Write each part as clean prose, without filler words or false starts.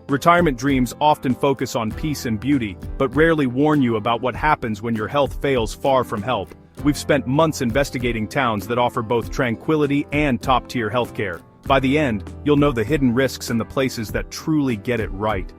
Retirement dreams often focus on peace and beauty, but rarely warn you about what happens when your health fails far from help. We've spent months investigating towns that offer both tranquility and top-tier healthcare. By the end, you'll know the hidden risks and the places that truly get it right.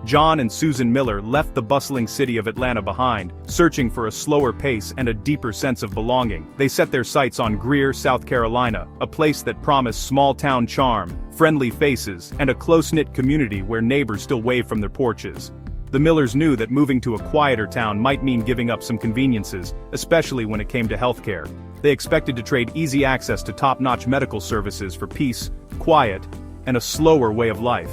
John and Susan Miller left the bustling city of Atlanta behind, searching for a slower pace and a deeper sense of belonging. They set their sights on Greer, South Carolina, a place that promised small-town charm, friendly faces, and a close-knit community where neighbors still wave from their porches. The Millers knew that moving to a quieter town might mean giving up some conveniences, especially when it came to healthcare. They expected to trade easy access to top-notch medical services for peace, quiet, and a slower way of life.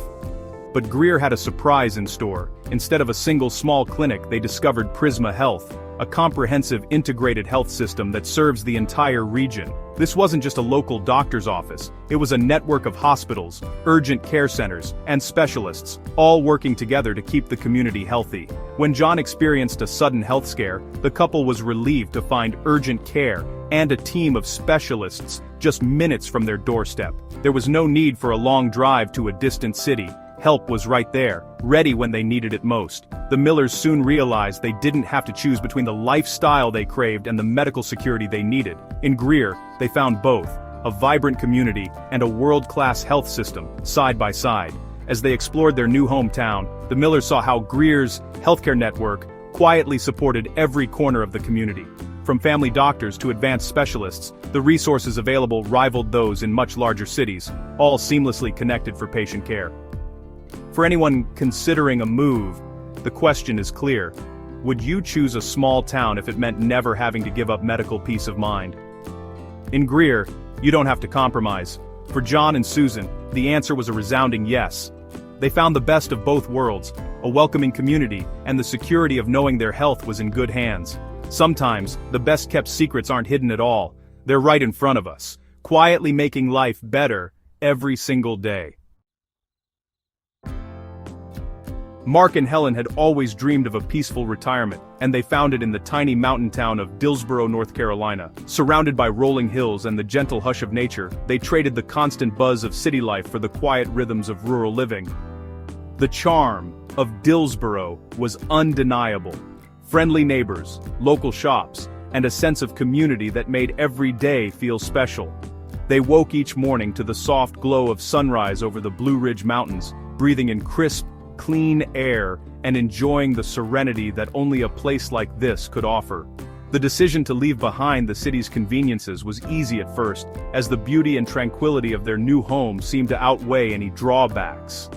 But Greer had a surprise in store. Instead of a single small clinic, they discovered Prisma Health, a comprehensive integrated health system that serves the entire region. This wasn't just a local doctor's office, it was a network of hospitals, urgent care centers, and specialists, all working together to keep the community healthy. When John experienced a sudden health scare, the couple was relieved to find urgent care and a team of specialists just minutes from their doorstep. There was no need for a long drive to a distant city. Help was right there, ready when they needed it most. The Millers soon realized they didn't have to choose between the lifestyle they craved and the medical security they needed. In Greer, they found both, a vibrant community and a world-class health system, side by side. As they explored their new hometown, the Millers saw how Greer's healthcare network quietly supported every corner of the community. From family doctors to advanced specialists, the resources available rivaled those in much larger cities, all seamlessly connected for patient care. For anyone considering a move, the question is clear. Would you choose a small town if it meant never having to give up medical peace of mind? In Greer, you don't have to compromise. For John and Susan, the answer was a resounding yes. They found the best of both worlds, a welcoming community, and the security of knowing their health was in good hands. Sometimes, the best-kept secrets aren't hidden at all. They're right in front of us, quietly making life better every single day. Mark and Helen had always dreamed of a peaceful retirement, and they found it in the tiny mountain town of Dillsboro, North Carolina. Surrounded by rolling hills and the gentle hush of nature, they traded the constant buzz of city life for the quiet rhythms of rural living. The charm of Dillsboro was undeniable. Friendly neighbors, local shops, and a sense of community that made every day feel special. They woke each morning to the soft glow of sunrise over the Blue Ridge Mountains, breathing in crisp, clean air and enjoying the serenity that only a place like this could offer. The decision to leave behind the city's conveniences was easy at first, as the beauty and tranquility of their new home seemed to outweigh any drawbacks.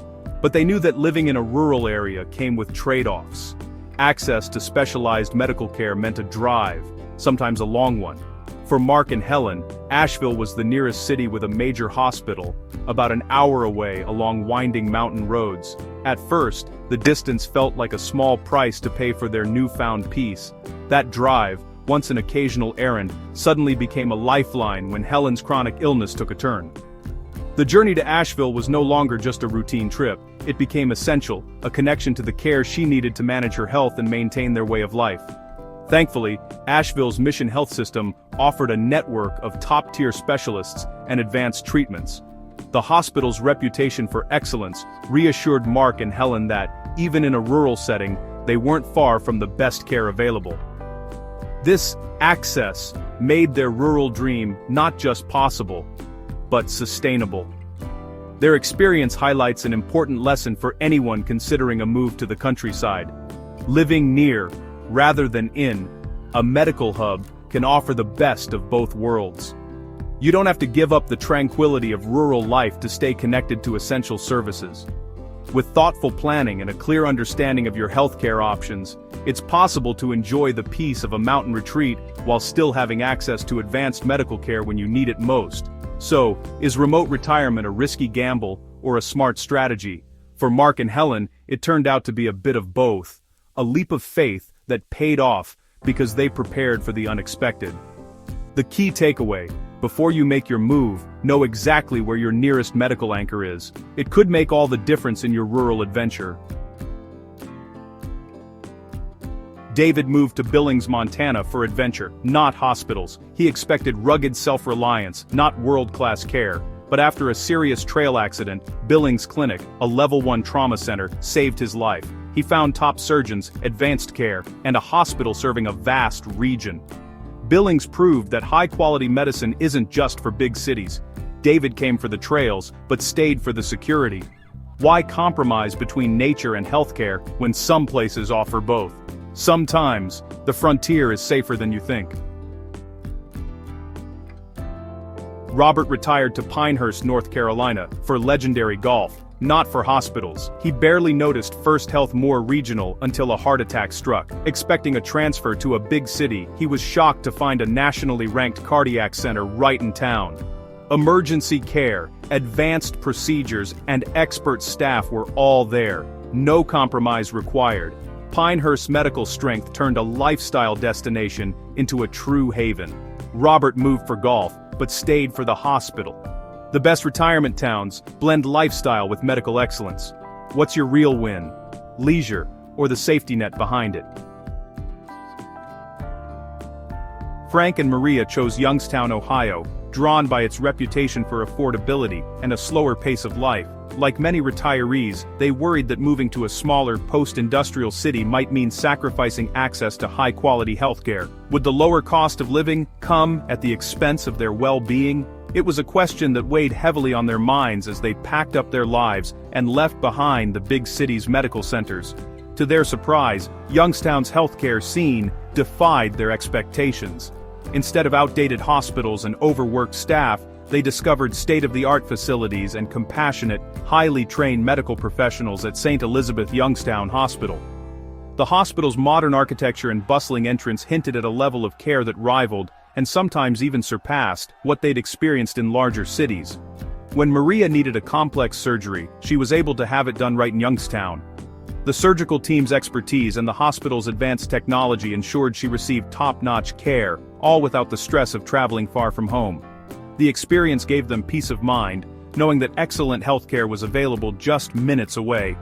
But they knew that living in a rural area came with trade-offs. Access to specialized medical care meant a drive, sometimes a long one. For Mark and Helen, Asheville was the nearest city with a major hospital, about an hour away along winding mountain roads. At first, the distance felt like a small price to pay for their newfound peace. That drive, once an occasional errand, suddenly became a lifeline when Helen's chronic illness took a turn. The journey to Asheville was no longer just a routine trip. It became essential, a connection to the care she needed to manage her health and maintain their way of life. Thankfully, Asheville's Mission Health System offered a network of top-tier specialists and advanced treatments. The hospital's reputation for excellence reassured Mark and Helen that, even in a rural setting, they weren't far from the best care available. This access made their rural dream not just possible, but sustainable. Their experience highlights an important lesson for anyone considering a move to the countryside. Living near, rather than in, a medical hub can offer the best of both worlds. You don't have to give up the tranquility of rural life to stay connected to essential services. With thoughtful planning and a clear understanding of your healthcare options, it's possible to enjoy the peace of a mountain retreat while still having access to advanced medical care when you need it most. So, is remote retirement a risky gamble or a smart strategy? For Mark and Helen, it turned out to be a bit of both. A leap of faith that paid off because they prepared for the unexpected. The key takeaway: before you make your move, know exactly where your nearest medical anchor is. It could make all the difference in your rural adventure. David moved to Billings, Montana for adventure, not hospitals. He expected rugged self-reliance, not world-class care. But after a serious trail accident, Billings Clinic, a level 1 trauma center, saved his life. He found top surgeons, advanced care, and a hospital serving a vast region. Billings proved that high-quality medicine isn't just for big cities. David came for the trails, but stayed for the security. Why compromise between nature and healthcare when some places offer both? Sometimes, the frontier is safer than you think. Robert retired to Pinehurst, North Carolina, for legendary golf, not for hospitals. He barely noticed First Health more regional until a heart attack struck. Expecting a transfer to a big city, he was shocked to find a nationally ranked cardiac center right in town. Emergency care, advanced procedures, and expert staff were all there. No compromise required. Pinehurst's medical strength turned a lifestyle destination into a true haven. Robert moved for golf, but stayed for the hospital. The best retirement towns blend lifestyle with medical excellence. What's your real win? Leisure, or the safety net behind it? Frank and Maria chose Youngstown, Ohio, drawn by its reputation for affordability and a slower pace of life. Like many retirees, they worried that moving to a smaller, post-industrial city might mean sacrificing access to high-quality healthcare. Would the lower cost of living come at the expense of their well-being? It was a question that weighed heavily on their minds as they packed up their lives and left behind the big city's medical centers. To their surprise, Youngstown's healthcare scene defied their expectations. Instead of outdated hospitals and overworked staff, they discovered state-of-the-art facilities and compassionate, highly trained medical professionals at St. Elizabeth Youngstown Hospital. The hospital's modern architecture and bustling entrance hinted at a level of care that rivaled, and sometimes even surpassed, what they'd experienced in larger cities. When Maria needed a complex surgery, she was able to have it done right in Youngstown. The surgical team's expertise and the hospital's advanced technology ensured she received top-notch care, all without the stress of traveling far from home. The experience gave them peace of mind, knowing that excellent healthcare was available just minutes away.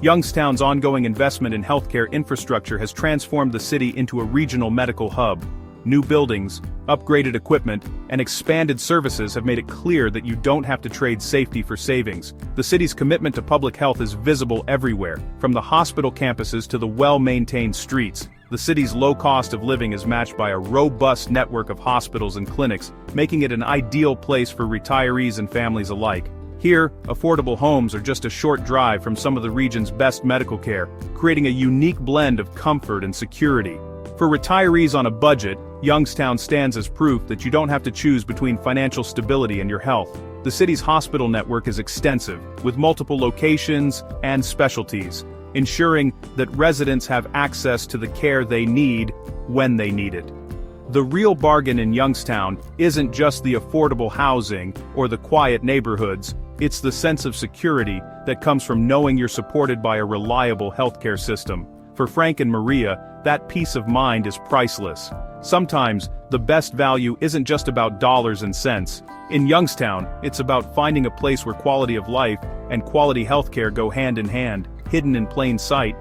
Youngstown's ongoing investment in healthcare infrastructure has transformed the city into a regional medical hub. New buildings, upgraded equipment, and expanded services have made it clear that you don't have to trade safety for savings. The city's commitment to public health is visible everywhere, from the hospital campuses to the well-maintained streets. The city's low cost of living is matched by a robust network of hospitals and clinics, making it an ideal place for retirees and families alike. Here, affordable homes are just a short drive from some of the region's best medical care, creating a unique blend of comfort and security. For retirees on a budget, Youngstown stands as proof that you don't have to choose between financial stability and your health. The city's hospital network is extensive, with multiple locations and specialties, ensuring that residents have access to the care they need when they need it. The real bargain in Youngstown isn't just the affordable housing or the quiet neighborhoods, it's the sense of security that comes from knowing you're supported by a reliable healthcare system. For Frank and Maria, that peace of mind is priceless. Sometimes, the best value isn't just about dollars and cents. In Youngstown, it's about finding a place where quality of life and quality healthcare go hand in hand, hidden in plain sight.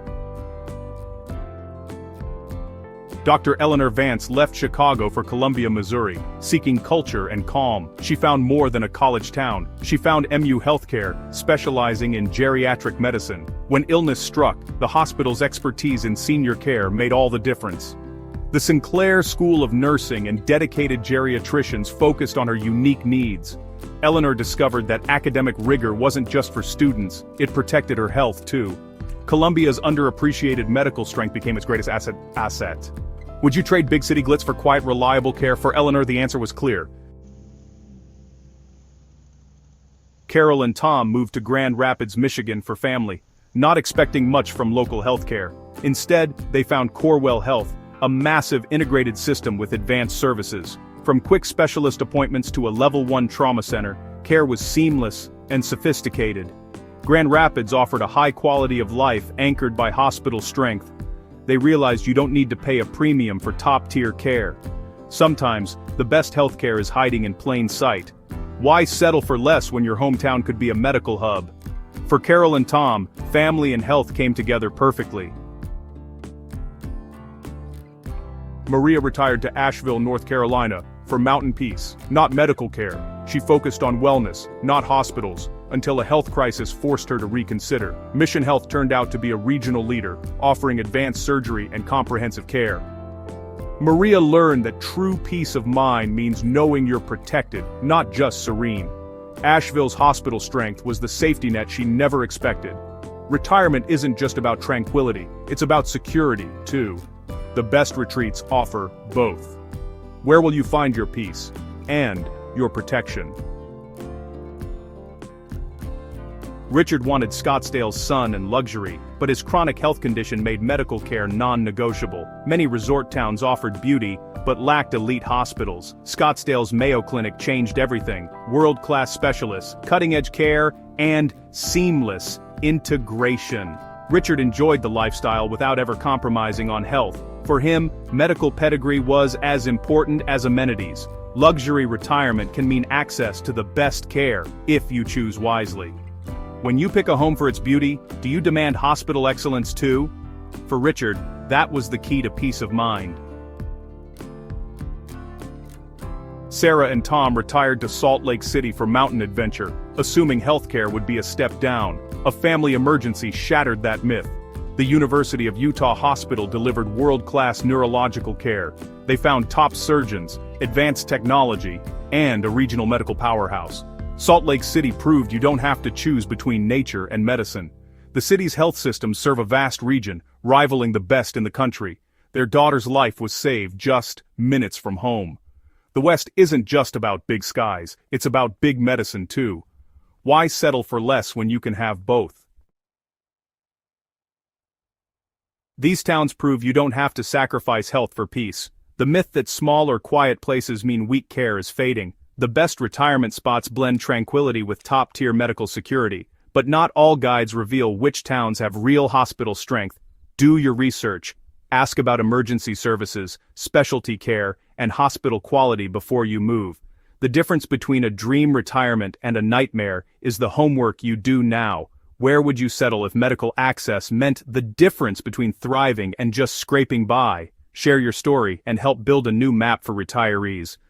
Dr. Eleanor Vance left Chicago for Columbia, Missouri, seeking culture and calm. She found more than a college town. She found MU Healthcare, specializing in geriatric medicine. When illness struck, the hospital's expertise in senior care made all the difference. The Sinclair School of Nursing and dedicated geriatricians focused on her unique needs. Eleanor discovered that academic rigor wasn't just for students, it protected her health too. Columbia's underappreciated medical strength became its greatest asset. Would you trade big city glitz for quiet, reliable care? For Eleanor, the answer was clear. Carol and Tom moved to Grand Rapids, Michigan for family, not expecting much from local healthcare. Instead, they found Corewell Health, a massive integrated system with advanced services. From quick specialist appointments to a level 1 trauma center, care was seamless and sophisticated. Grand Rapids offered a high quality of life anchored by hospital strength. They realized you don't need to pay a premium for top-tier care. Sometimes, the best healthcare is hiding in plain sight. Why settle for less when your hometown could be a medical hub? For Carol and Tom, family and health came together perfectly. Maria retired to Asheville, North Carolina, for mountain peace, not medical care, She focused on wellness, not hospitals, until a health crisis forced her to reconsider. Mission Health turned out to be a regional leader, offering advanced surgery and comprehensive care. Maria learned that true peace of mind means knowing you're protected, not just serene. Asheville's hospital strength was the safety net she never expected. Retirement isn't just about tranquility, it's about security, too. The best retreats offer both. Where will you find your peace and your protection? Richard wanted Scottsdale's sun and luxury, but his chronic health condition made medical care non-negotiable. Many resort towns offered beauty, but lacked elite hospitals. Scottsdale's Mayo Clinic changed everything: world-class specialists, cutting-edge care, and seamless integration. Richard enjoyed the lifestyle without ever compromising on health. For him, medical pedigree was as important as amenities. Luxury retirement can mean access to the best care, if you choose wisely. When you pick a home for its beauty, do you demand hospital excellence too? For Richard, that was the key to peace of mind. Sarah and Tom retired to Salt Lake City for mountain adventure, assuming healthcare would be a step down. A family emergency shattered that myth. The University of Utah Hospital delivered world-class neurological care. They found top surgeons, advanced technology, and a regional medical powerhouse. Salt Lake City proved you don't have to choose between nature and medicine. The city's health systems serve a vast region, rivaling the best in the country. Their daughter's life was saved just minutes from home. The West isn't just about big skies, it's about big medicine too. Why settle for less when you can have both? These towns prove you don't have to sacrifice health for peace. The myth that small or quiet places mean weak care is fading. The best retirement spots blend tranquility with top-tier medical security, but not all guides reveal which towns have real hospital strength. Do your research. Ask about emergency services, specialty care, and hospital quality before you move. The difference between a dream retirement and a nightmare is the homework you do now. Where would you settle if medical access meant the difference between thriving and just scraping by? Share your story and help build a new map for retirees.